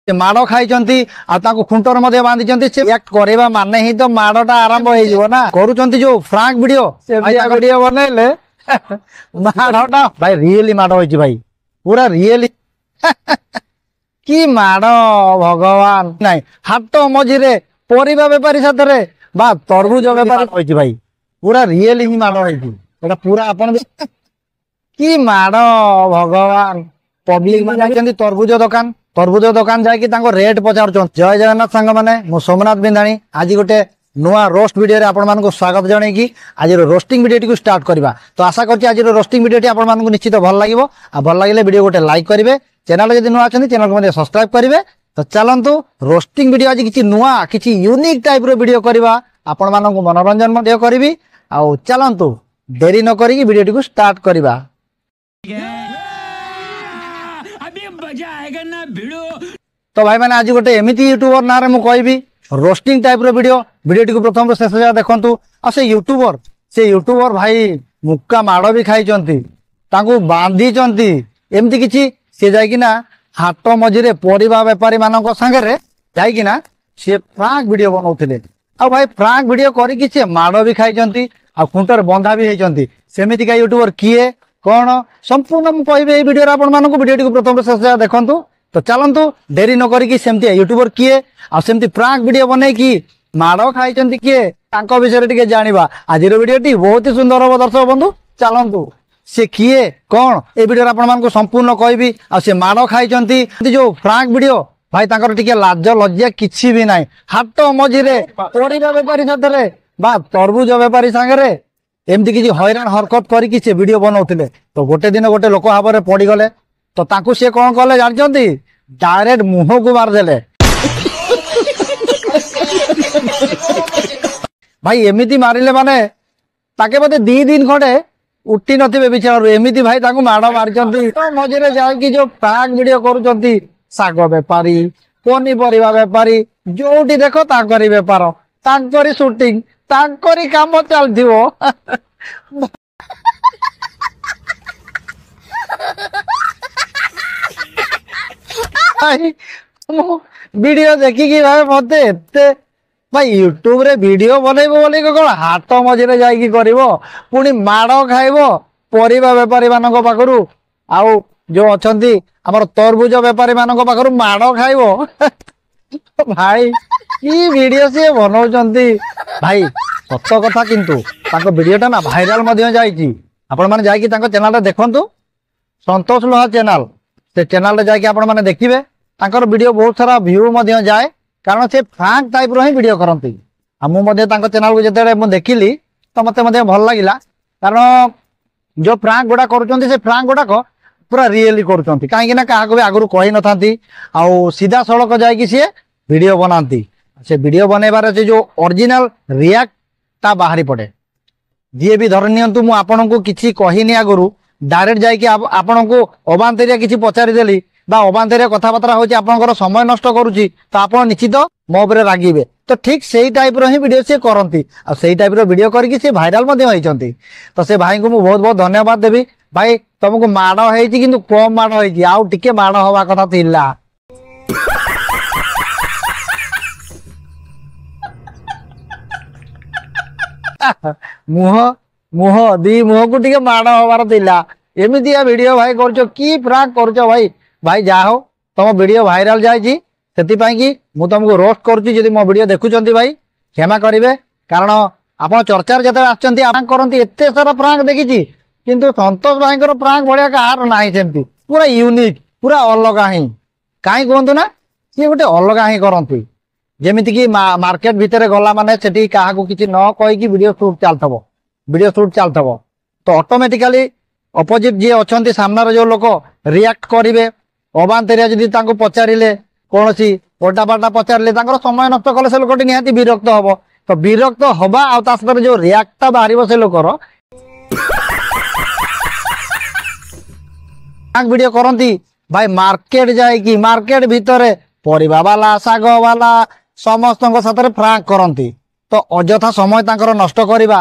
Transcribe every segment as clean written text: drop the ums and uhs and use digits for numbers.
से माड़ खाई खुंटर बांधी करवा मान ही तो माड़टा आरंभ हो करुँच जो फ्रांक वीडियो वीडियो बनइले माड़टा भाई रियली माड़ हो भाई पूरा रियली कि माड़ भगवान ना हाट मझे परिबा बेपारी साथ बा तरबुज बेपारी हो भाई पूरा रियली ही माड़ हो पूरा अपन कि माड़ भगवान पब्लिक मान तरबुज दुकान जाकि रेट पचार। जय जगन्नाथ सांग मैंने मु सोमनाथ बिंदाणी आज गोटे नुआ रोस्ट वीडियो आपण मानक स्वागत जनईकि आज रोस्टिंग वीडियो टी स्टार्ट करवा। तो आशा करछि आज रोस्टिंग वीडियो आपण मानक निश्चित भल लागिवो आ भल लागिले वीडियो गोटे लाइक करेंगे चैनल जदि नुआ अछंती चैनल को सब्सक्राइब करेंगे। तो चलंतु रोस्टिंग वीडियो आज किछि नुआ किछि यूनिक टाइप रो वीडियो करवा आपण मानक मनोरंजन मध्ये करबी आ चलंतु देरी न करी वीडियो टी स्टार्ट करवा। तो भाई मैंने आज गोटे एमती यूट्यूबर ना मुझे कहबी रोस्टिंग टाइप वीडियो टी प्रथम शेष जाए देखु आ से यूट्यूबर भाई मुक्का माड़ भी खाई बांधी एमती किसी सी जाइना हाट मझे परिबा बेपारी मान सागे जाइना सी फ्रांक वीडियो बनाते आ भाई फ्रांक वीडियो करके सी माड़ भी खाई खुंटर बंधा भी होती सेमितिका यूट्यूबर किए कौन संपूर्ण मुझे कह वीडियो आपण मानक वीडियो टी प्रथम शेष जाए देखु। तो चलतु डेरी न करी सेमती यूट्यूबर किए आमती फ्रांक वीडियो बने कि माड़ खाई किए विषय टी जाना आज वीडियो टी बहुत ही सुंदर हम दर्शक बंधु। चलतु सी किए कौन ए वीडियो आपण मानक संपूर्ण कहबी आ से माड़ खाई जो फ्रांक वीडियो भाई टे लाज लज्जा किसी भी ना हाट मझे परिबा बेपारी साथ बा तरबुज बेपारी सागे एमती किसी हैरान हरकत करके से वीडियो बनाते। तो गोटे दिन गोटे लोक भाव में पड़गले तो ताकू सी कौन कले जानते डायरेक्ट मुह को मारदेले भाई एमती मारिले माने ताके बोधे 2 दिन खंडे उठी नथिबे बिचार एमती भाई ताकू माड़ मारी मझे जाकि जो फ्रांक वीडियो करुँच साग बेपारी पनीपरिया बेपारी जोटी देख ताकरी बेपार ताकरी शूटिंग ताकरी काम चलथिबो वीडियो देखिकी भाई मत भाई यूट्यूब रे वीडियो बनइबो बोली कौन हाथ मझे जाइकी करिवो पुणी माड़ खाइबो परिबा बेपारी मानक पाखरु आउ जो अछंती हमर तरबुज बेपारी मानक पाखरु माड़ खाइबो भाई की वीडियो से बनाउचंती भाई सत कथा किंतु ताको वीडियोटा ना भाइराल मध्य जाइची आपण माने जाइकी ताको चैनल रे देखंतु संतोष लोहा चैनल से चैनल रे जाइकी आपण माने देखिबे तांकर वीडियो बहुत सारा व्यू मध्य जाए कारण से फ्रांक टाइप रो ही वीडियो करंती आ मु मध्य तांको चैनल को जेते मु देखिली तो मते मध्य भल लागिला कारण जो फ्रांक गुडा करूचंती से फ्रांक गुडा को पूरा रियली करूचंती काहे ना काहा को भी आगुरु कहि नथांती आ सीधा सड़क जाइकी से वीडियो बनाती से वीडियो बनइबार से जो ओरिजिनल रिएक्ट ता बाहरी पड़े जी भी धर नियंतु मु आपन को किछि कहिनी आगुरु डायरेक्ट जाइकी आपन को अबांतरिया किछि पचारि देली बा अबांतरिया कथाबार्ता होची आपनकर समय नष्ट करूची तो आपन निश्चित मो उपरे रागिबे। तो ठीक सेही टाइप रो ही वीडियो से करंती आ सेही टाइप रो वीडियो करके से भाइराल मध्ये होइचंती। तो से भाई को मु बहुत बहुत धन्यवाद देबी भाई तुमको माड़ होइची किंतु कम माड़ होइची आउ टिके माड़ होवा कथा थिला मुह मुह दी मुह को टिके माड़ होवार थिला एमितिया वीडियो भाई करछो की फ्रांक करछो भाई भाई जा हो तुम वीडियो भाइराल जाइए से मु तुमको रोस्ट करुच्ची जदि मो वीडियो देखुंत भाई क्षमा करेंगे कारण आप चर्चार जो करती एत सारा फ्रांक देखी किंतु संतोष भाई फ्रांक भाया कहार ना सेमती पूरा यूनिक पूरा अलग ही कहीं कहतु ना सी गोटे अलग ही करती जमीती कि मार्केट भितर गला माने सेठी क्या किसी न कहीकि वीडियो शूट चलता तो ऑटोमेटिकली अपोजिट जी अच्छा सामनार जो लोक रिएक्ट करेंगे अबांतरिया जदि पचारे कौन सी ओल्टा पाल्टा पचारे समय नष्ट कले से लोक निहाती विरक्त हम तो विरक्त हवा आर जो रिएक्टा बाहर से लोकर वीडियो करती भाई मार्केट जाइकी मार्केट भितर परिबा वाला साग वाला समस्त साथ फ्रांक करती तो अଯଥା समय नष्ट करवा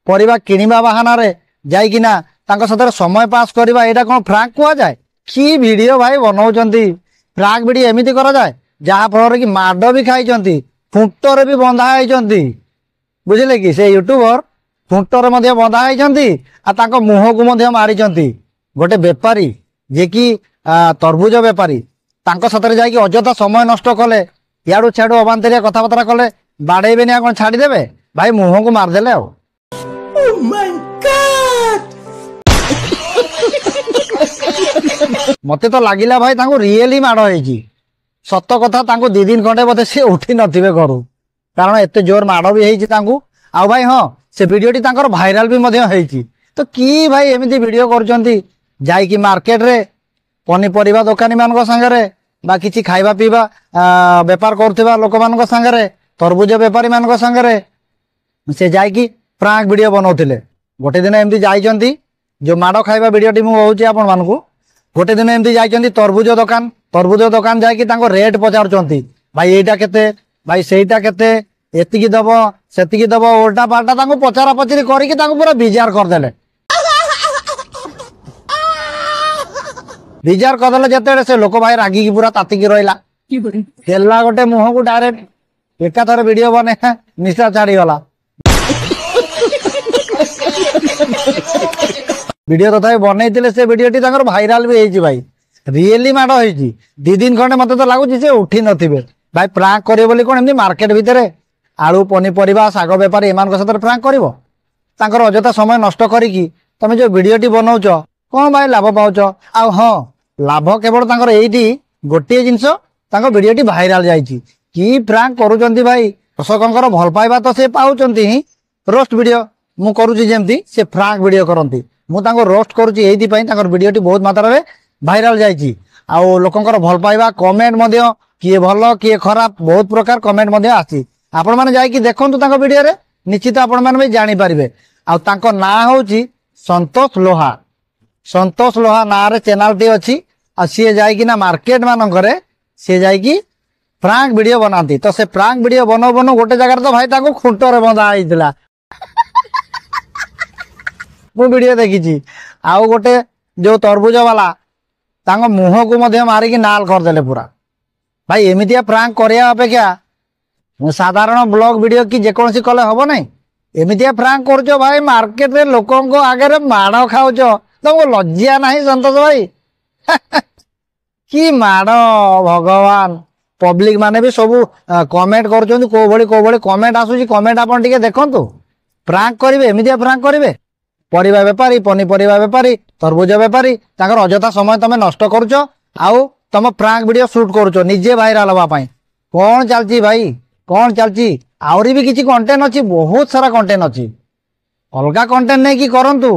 परिबा किनिबा बहाना रे जाइकिना साथ समय पास करवा यहाँ कौन फ्रांक कह जाए कि वीडियो भाई बनाऊँ फ्रांक वीडियो एमती करा जाए ଯାହାଫଳରେ କି ମାଡ଼ ବି ଖାଇଛନ୍ତି, ଖୁଣ୍ଟରେ ବି ବନ୍ଧା ହେଇଛନ୍ତି। ବୁଝିଲେ କି? ସେ ୟୁଟ୍ୟୁବର ଖୁଣ୍ଟରେ ମଧ୍ୟ ବନ୍ଧା ହେଇଛନ୍ତି ଆଉ ତାଙ୍କ ମୁହଁକୁ ମଧ୍ୟ ମାରିଛନ୍ତି। ଗୋଟେ ବେପାରୀ ଯିଏକି ତରଭୁଜ ବେପାରୀ, ତାଙ୍କ ସାଥିରେ ଯାଇକି ଅଯଥା ସମୟ ନଷ୍ଟ କଲେ, ଇଆଡୁ ସିଆଡୁ ଅବାନ୍ତରିଆ କଥାବାର୍ତ୍ତା କଲେ, ବାଡେଇବେନି ଆଉ କଣ ଛାଡିଦେବେ? ଭାଇ ମୁହଁକୁ ମାରିଦେଲେ ଆଉ। ମତେ ତ ଲାଗିଲା ଭାଇ ତାଙ୍କୁ ରିଏଲି ମାଡ଼ ହେଇଛି। ସତ କଥା, ତାଙ୍କୁ 2 ଦିନ ଖଣ୍ଡେ ବୋଧେ ସେ ଉଠି ନଥିବେ ଘରୁ, କାରଣ ଏତେ ଜୋର ମାଡ଼ ବି ହେଇଛି ତାଙ୍କୁ। ଆଉ ଭାଇ ହଁ, ସେ ଭିଡିଓଟି ତାଙ୍କର ଭାଇରାଲ ବି ମଧ୍ୟ ହେଇଛି। ତ କି ଭାଇ ଏମିତି ଭିଡିଓ କରୁଛନ୍ତି ଯାଇକି ମାର୍କେଟରେ ପନିପରିବା ଦୋକାନୀ ମାନଙ୍କ ସାଙ୍ଗରେ ବା କିଛି ଖାଇବା ପିଇବା ବେପାର କରୁଥିବା ଲୋକମାନଙ୍କ ସାଙ୍ଗରେ, ତରଭୁଜ ବେପାରୀ ମାନଙ୍କ ସାଙ୍ଗରେ ସେ ଯାଇକି ପ୍ରାଙ୍କ ଭିଡିଓ ବନାଉଥିଲେ। ଗୋଟେ ଦିନ ଏମିତି ଯାଇଛନ୍ତି, ଯୋଉ ମାଡ଼ ଖାଇବା ଭିଡିଓଟି ମୁଁ କହୁଛି ଆପଣ ମାନଙ୍କୁ, ଗୋଟେ ଦିନ ଏମିତି ଯାଇଛନ୍ତି ତରଭୁଜ ଦୋକାନ ଯାଇକି ତାଙ୍କ ରେଟ୍ ପଚାରୁଛନ୍ତି, ଭାଇ ଏଇଟା କେତେ, ଭାଇ ସେଇଟା କେତେ, ଏତିକି ଦବ ସେତିକି ଦବ, ଓଲଟା ପାଲଟା ତାଙ୍କୁ ପଚରା ପଚରି କରିକି ତାଙ୍କୁ ପୁରା ବିଜାର କରିଦେଲେ। ବିଜାର କରିଦେଲେ ଯେତେବେଳେ ସେ ଲୋକ ଭାଇ ରାଗିକି ପୁରା ତାତିକି ରହିଲା, ଦେଲା ଗୋଟେ ମୁହଁକୁ ଡାଇରେକ୍ଟ ଏକାଥରେ ଭିଡିଓ ବନେଇ ନିଶା ଛାଡିଗଲା। ଭିଡିଓ ତଥାପି ବନେଇଥିଲେ, ସେ ଭିଡିଓଟି ତାଙ୍କର ଭାଇରାଲ ବି ହେଇଛି ଭାଇ। ରିଏଲି ମାଡ଼ ହେଇଛି। 2 ଦିନ ଖଣ୍ଡେ ମତେ ତ ଲାଗୁଛି ସେ ଉଠି ନଥିବେ। ଭାଇ ପ୍ରାଙ୍କ କରିବ ବୋଲି କଣ ଏମିତି ମାର୍କେଟ ଭିତରେ ଆଳୁ ପନିପରିବା ଶାଗ ବେପାରୀ ଏମାନଙ୍କ ସାଥିରେ ପ୍ରାଙ୍କ କରିବ? ତାଙ୍କର ଅଯଥା ସମୟ ନଷ୍ଟ କରିକି ତମେ ଯୋଉ ଭିଡିଓଟି ବନଉଛ, କଣ ଭାଇ ଲାଭ ପାଉଛ? ଆଉ ହଁ, ଲାଭ କେବଳ ତାଙ୍କର ଏଇଠି ଗୋଟିଏ ଜିନିଷ, ତାଙ୍କ ଭିଡିଓଟି ଭାଇରାଲ ଯାଇଛି। କି ପ୍ରାଙ୍କ କରୁଛନ୍ତି ଭାଇ, ଦର୍ଶକଙ୍କର ଭଲ ପାଇବା ତ ସେ ପାଉଛନ୍ତି ହିଁ। ରୋଷ୍ଟ ଭିଡିଓ ମୁଁ କରୁଛି ଯେମିତି, ସେ ପ୍ରାଙ୍କ ଭିଡିଓ କରନ୍ତି। ମୁଁ ତାଙ୍କୁ ରୋଷ୍ଟ କରୁଛି ଏଇଥିପାଇଁ, ତାଙ୍କର ଭିଡିଓଟି ବହୁତ ମାତ୍ରାରେ ଭାଇରାଲ ଯାଇଛି। ଆଉ ଲୋକଙ୍କର ଭଲ ପାଇବା କମେଣ୍ଟ ମଧ୍ୟ, କିଏ ଭଲ କିଏ ଖରାପ, ବହୁତ ପ୍ରକାର କମେଣ୍ଟ ମଧ୍ୟ ଆସିଛି। ଆପଣମାନେ ଯାଇକି ଦେଖନ୍ତୁ ତାଙ୍କ ଭିଡିଓରେ, ନିଶ୍ଚିତ ଆପଣମାନେ ବି ଜାଣିପାରିବେ। ଆଉ ତାଙ୍କ ନାଁ ହଉଛି ସନ୍ତୋଷ ଲୋହା। ସନ୍ତୋଷ ଲୋହା ନାଁରେ ଚ୍ୟାନେଲଟି ଅଛି। ଆଉ ସିଏ ଯାଇକି ନା ମାର୍କେଟ ମାନଙ୍କରେ ସିଏ ଯାଇକି ପ୍ରାଙ୍କ ଭିଡିଓ ବନାନ୍ତି। ତ ସେ ପ୍ରାଙ୍କ ଭିଡିଓ ବନଉ ବନଉ ଗୋଟେ ଜାଗାରେ ତ ଭାଇ ତାଙ୍କୁ ଖୁଣ୍ଟରେ ବନ୍ଧା ହେଇଥିଲା। ମୁଁ ଭିଡିଓ ଦେଖିଛି। ଆଉ ଗୋଟେ ଯୋଉ ତରଭୁଜ ବାଲା, ତାଙ୍କ ମୁହଁକୁ ମଧ୍ୟ ମାରିକି ନାଲ କରିଦେଲେ ପୁରା। ଭାଇ ଏମିତିଆ ପ୍ରାଙ୍କ କରିବା ଅପେକ୍ଷା ସାଧାରଣ ବ୍ଲଗ ଭିଡିଓ କି ଯେକୌଣସି କଲେ ହବ ନାହିଁ। ଏମିତିଆ ପ୍ରାଙ୍କ କରୁଛ ଭାଇ, ମାର୍କେଟରେ ଲୋକଙ୍କ ଆଗରେ ମାଡ଼ ଖାଉଛ, ତମକୁ ଲଜ୍ଜା ନାହିଁ ସନ୍ତୋଷ ଭାଇ? କି ମାଡ଼ ଭଗବାନ! ପବ୍ଲିକ ମାନେ ବି ସବୁ କମେଣ୍ଟ କରୁଛନ୍ତି, କୋଉ ଭଳି କମେଣ୍ଟ ଆସୁଛି। କମେଣ୍ଟ ଆପଣ ଟିକେ ଦେଖନ୍ତୁ। ପ୍ରାଙ୍କ କରିବେ, ଏମିତିଆ ପ୍ରାଙ୍କ କରିବେ? ପରିବା ବେପାରୀ, ପନିପରିବା ବେପାରୀ, ତରଭୁଜ ବେପାରୀ, ତାଙ୍କର ଅଯଥା ସମୟ ତମେ ନଷ୍ଟ କରୁଛ। ଆଉ ତମ ପ୍ରାଙ୍କ ଭିଡିଓ ସୁଟ କରୁଛ ନିଜେ ଭାଇରାଲ ହବା ପାଇଁ। କଣ ଚାଲିଛି ଭାଇ, କଣ ଚାଲିଛି? ଆହୁରି ବି କିଛି କଣ୍ଟେଣ୍ଟ ଅଛି, ବହୁତ ସାରା କଣ୍ଟେଣ୍ଟ ଅଛି। ଅଲଗା କଣ୍ଟେଣ୍ଟ ନେଇକି କରନ୍ତୁ।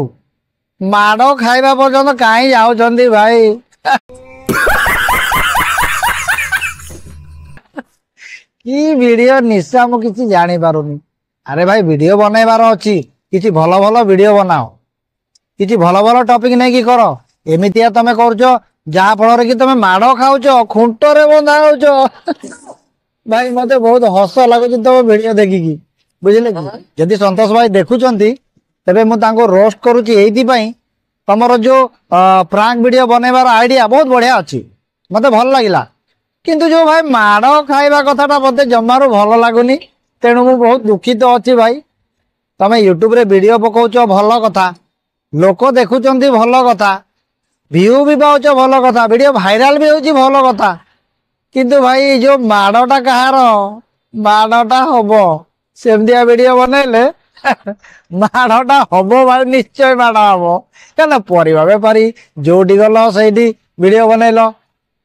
ମାଡ଼ ଖାଇବା ପର୍ଯ୍ୟନ୍ତ କାହିଁ ଯାଉଛନ୍ତି ଭାଇ? କି ଭିଡିଓ ନିଶା ମୁଁ କିଛି ଜାଣିପାରୁନି। ଆରେ ଭାଇ ଭିଡିଓ ବନେଇବାର ଅଛି, କିଛି ଭଲ ଭଲ ଭିଡିଓ ବନାଅ, କିଛି ଭଲ ଭଲ ଟପିକ ନେଇକି କର। ଏମିତିଆ ତମେ କରୁଛ ଯାହା ଫଳରେ କି ତମେ ମାଡ଼ ଖାଉଛ, ଖୁଣ୍ଟରେ ବନ୍ଧା ହଉଛ। ଭାଇ ମତେ ବହୁତ ହସ ଲାଗୁଛି ତମ ଭିଡିଓ ଦେଖିକି, ବୁଝିଲେ କି? ଯଦି ସନ୍ତୋଷ ଭାଇ ଦେଖୁଛନ୍ତି, ତେବେ ମୁଁ ତାଙ୍କୁ ରୋଷ୍ଟ କରୁଛି ଏଇଥିପାଇଁ, ତମର ଯୋଉ ପ୍ରାଙ୍କ ଭିଡିଓ ବନେଇବାର ଆଇଡିଆ ବହୁତ ବଢିଆ ଅଛି, ମତେ ଭଲ ଲାଗିଲା। କିନ୍ତୁ ଯୋଉ ଭାଇ ମାଡ଼ ଖାଇବା କଥାଟା ମତେ ଜମାରୁ ଭଲ ଲାଗୁନି। ତେଣୁ ମୁଁ ବହୁତ ଦୁଃଖିତ ଅଛି ଭାଇ। ତମେ ୟୁଟ୍ୟୁବରେ ଭିଡିଓ ପକାଉଛ ଭଲ କଥା, ଲୋକ ଦେଖୁଛନ୍ତି ଭଲ କଥା, ଭିୟୁ ବି ପାଉଛ ଭଲ କଥା, ଭିଡିଓ ଭାଇରାଲ ବି ହଉଛି ଭଲ କଥା। କିନ୍ତୁ ଭାଇ ଯୋଉ ମାଡ଼ଟା କାହାର, ମାଡ଼ଟା ହବ। ସେମିତିଆ ଭିଡିଓ ବନେଇଲେ ମାଡ଼ଟା ହବ ଭାଇ, ନିଶ୍ଚୟ ମାଡ଼ ହବ। କାରଣ ପରିବା ବେପାରୀ ଯୋଉଠି ଗଲ ସେଇଠି ଭିଡିଓ ବନେଇଲ,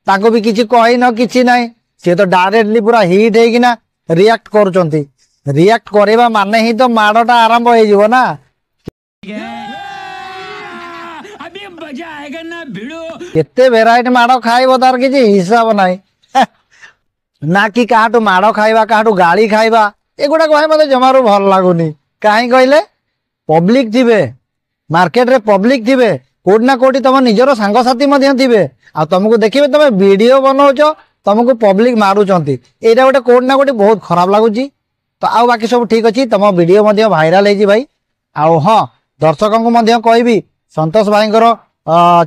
ତାଙ୍କୁ ବି କିଛି କହିନ, କିଛି ନାହିଁ, ସିଏ ତ ଡାଇରେକ୍ଟଲି ପୁରା ହିଟ୍ ହେଇକିନା ରିଆକ୍ଟ କରୁଛନ୍ତି। ରିଆକ୍ଟ କରିବା ମାନେ ହିଁ ତ ମାଡ଼ଟା ଆରମ୍ଭ ହେଇଯିବ ନା। କେତେ ଭେରାଇଟି ମାଡ଼ ଖାଇବ ତାର କିଛି ହିସାବ ନାହିଁ। ନା କି କାହାଠୁ ମାଡ଼ ଖାଇବା, କାହାଠୁ ଗାଳି ଖାଇବା, ଏଗୁଡାକ ଭାଇ ମତେ ଜମାରୁ ଭଲ ଲାଗୁନି। କାହିଁ କହିଲେ, ପବ୍ଲିକ ଥିବେ, ମାର୍କେଟରେ ପବ୍ଲିକ ଥିବେ, କୋଉଠି ନା କୋଉଠି ତମ ନିଜର ସାଙ୍ଗସାଥି ମଧ୍ୟ ଥିବେ, ଆଉ ତମକୁ ଦେଖିବେ ତମେ ଭିଡିଓ ବନଉଛ, ତମକୁ ପବ୍ଲିକ ମାରୁଛନ୍ତି। ଏଇଟା ଗୋଟେ କୋଉଠି ନା କୋଉଠି ବହୁତ ଖରାପ ଲାଗୁଛି। ତ ଆଉ ବାକି ସବୁ ଠିକ ଅଛି, ତମ ଭିଡିଓ ମଧ୍ୟ ଭାଇରାଲ ହେଇଛି ଭାଇ। ଆଉ ହଁ, ଦର୍ଶକଙ୍କୁ ମଧ୍ୟ କହିବି, ସନ୍ତୋଷ ଭାଇଙ୍କର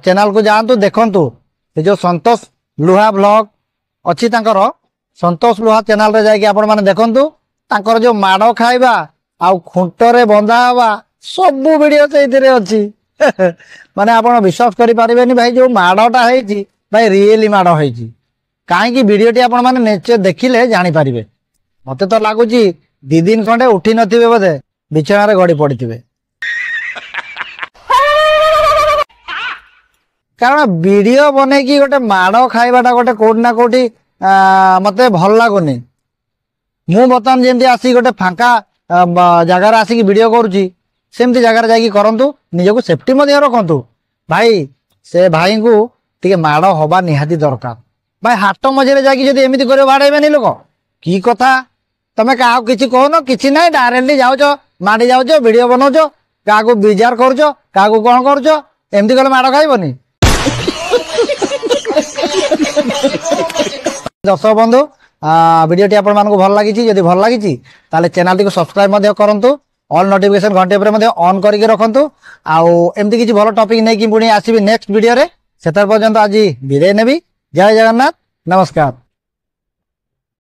ଚ୍ୟାନେଲକୁ ଯାଆନ୍ତୁ, ଦେଖନ୍ତୁ। ସେ ଯୋଉ ସନ୍ତୋଷ ଲୁହା ବ୍ଲଗ ଅଛି ତାଙ୍କର, संतोष लुहा चैनल रे जाके आपण माने देखंतु तांकर जो माड़ खाइबा आउ खुंटरे बंधा हवा सब वीडियो से अच्छी माने आपण विश्वास करि परिबेनी भाई जो माड़टा है भाई रियली माड़ है कहीं वीडियोटी आपण माने निश्चय देखिले जानी पारिबे। मते तो लगुच 2 दिन खंडे उठी नथिबे बोधे बिछाना गड़ी पड़े कारण वीडियो बने कि गोटे माड़ खाइबाटा गोटे कोठी ना कोठी मते भल लागुनी। मु बर्तमान जेमती आसी गोटे फांका जगार आसिक वीडियो करुची सेमती जगार जाकि करंतु निजको सेफ्टी मध्य रखंतु भाई से भाई को टिके माड़ हवा निहाती दरकार भाई हाट मझे जाकि जदि एमिति करियो बाड़ेबेनी लोक की कथा तमे क्या किसी कहन कि ना डायरेक्टली जाओ माड़ी जाओ वीडियो बनाओ क्या विजार करुच क्या कौन करुच एमती कले माड़ खाइबनी। दर्शक बंधु वीडियोटी आपण मानकु भल लागिछि जदि भल लागिछि ताले चैनल को सब्सक्राइब करूँ ऑल नोटिफिकेशन घंटे पर ऑन करके रखंतु आउ एमती किछि भल टॉपिक नै कि पुणी आसीबी नेक्स्ट वीडियो रे सेतर पर्यंत आज विदाय नेबी। जय जगन्नाथ नमस्कार।